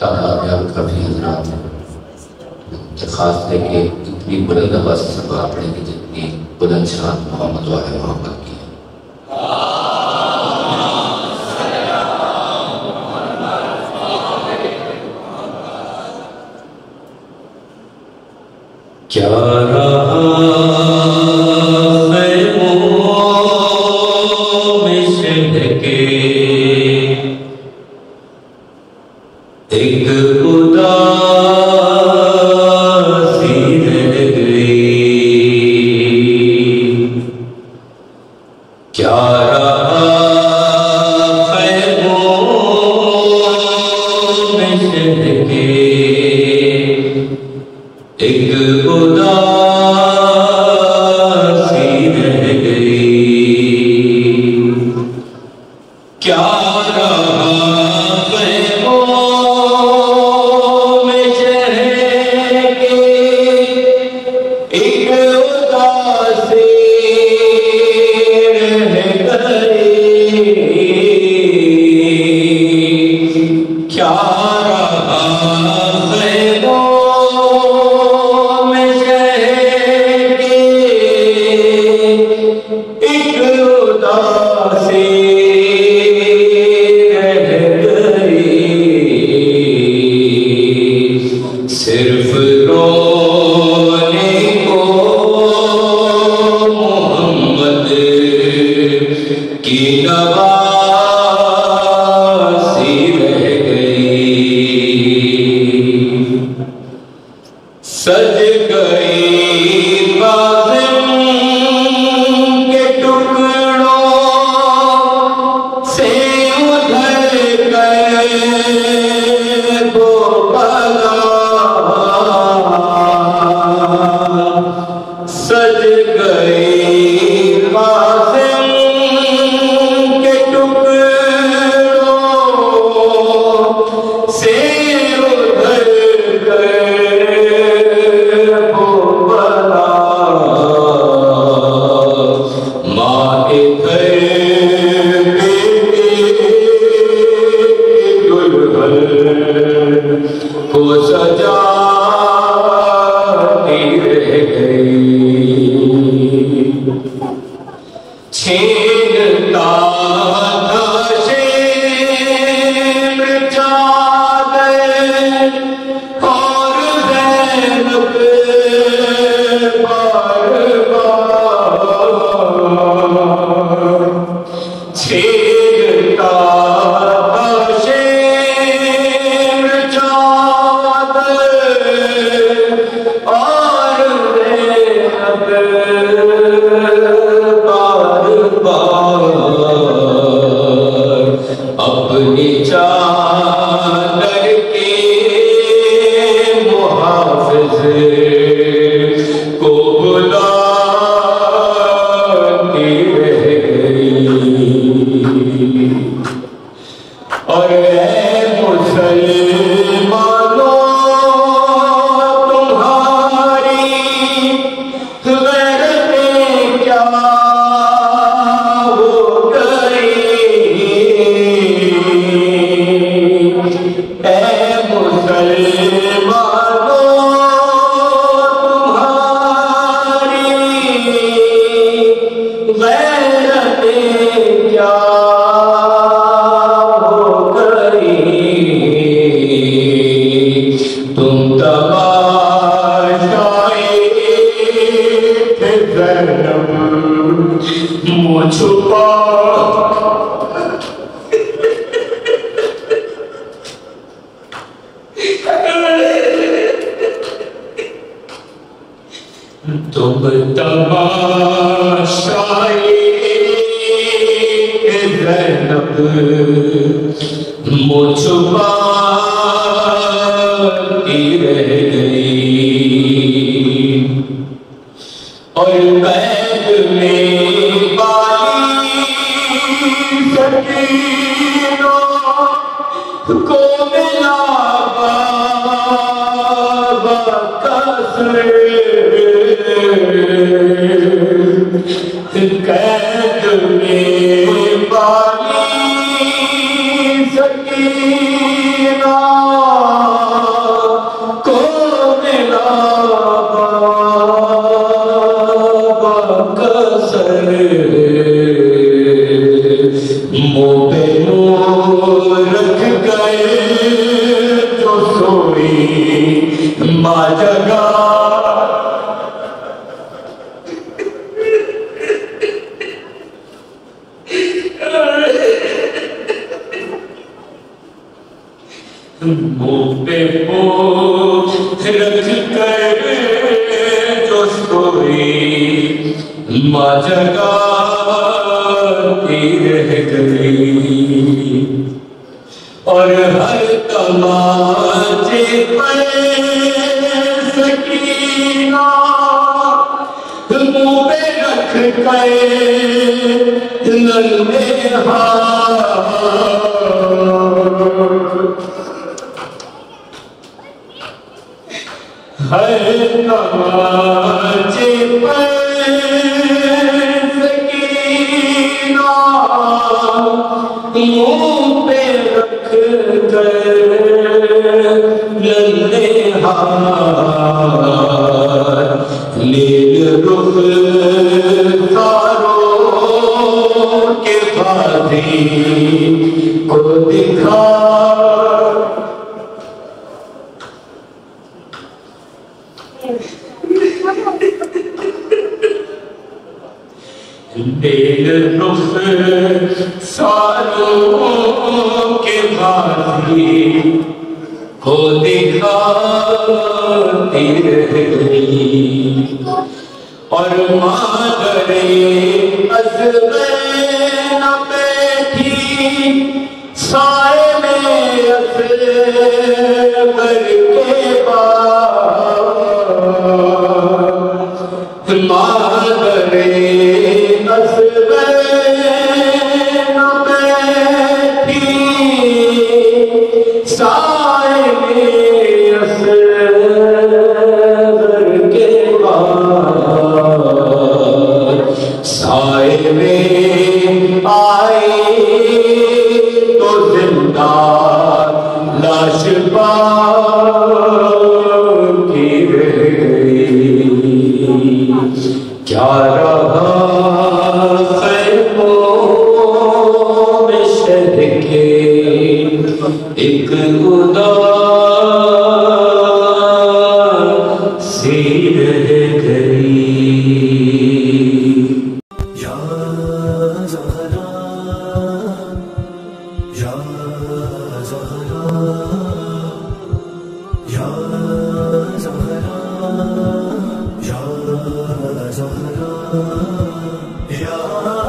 तायाब काफ़ी हजरात दरख्वास्त है कि इतनी बुलंद आवाज़ से सभा पढ़ेंगे जितनी बुलंद शान मोहम्मद वाले मोहम्मद की है। क्या रहा एक उदासी रह गई, क्या रहा खैमों में शह के एक उदासी रह गई, क्या रहा सिर्फ रोने को मोहम्मद की नवासी रह गई, सज गई बाज़म के टुकड़ों से उधर गए वो सज गई बाज़म के टुकड़ों से उधर गए वो बला, माँ इधर दुल्हन को सजा छीनता था शेर चादर और ज़ैनब बार बार, छीनता था शेर चादर और ज़ैनब अपनी चादर के मुहाफ़िज़ को बुलाती रह गई, और मुसलमानों तुम्हारी गैरतें क्या छुपा तुम तमाशाए ज़ैनब मुझ छुपाती रह गई, और कैद में को मिला बाबा कसर, कैद में बाली सकीना मुँह पे पोछ रख कर जो सोई माँ जगाती रह गई और हर तमाचे पर सकीना मुँह पे रख कर नन्हे हाथ हर तमाचे पर सकीना मुँह पे रख कर नन्हे हाथ नील रुख तारों के बादी को दिखा नील रुख सारों के बादी को दिखाती रह गई और मादरे अज़मे न बैठी साए में अज़बर के बाद मादरे अज़मे न बैठी साए में अज़बर के बाद साए में आए तो जिंदा लाश बाकी रह गई क्या रहा खैमों में शहद के एक उदासी रह गई Ya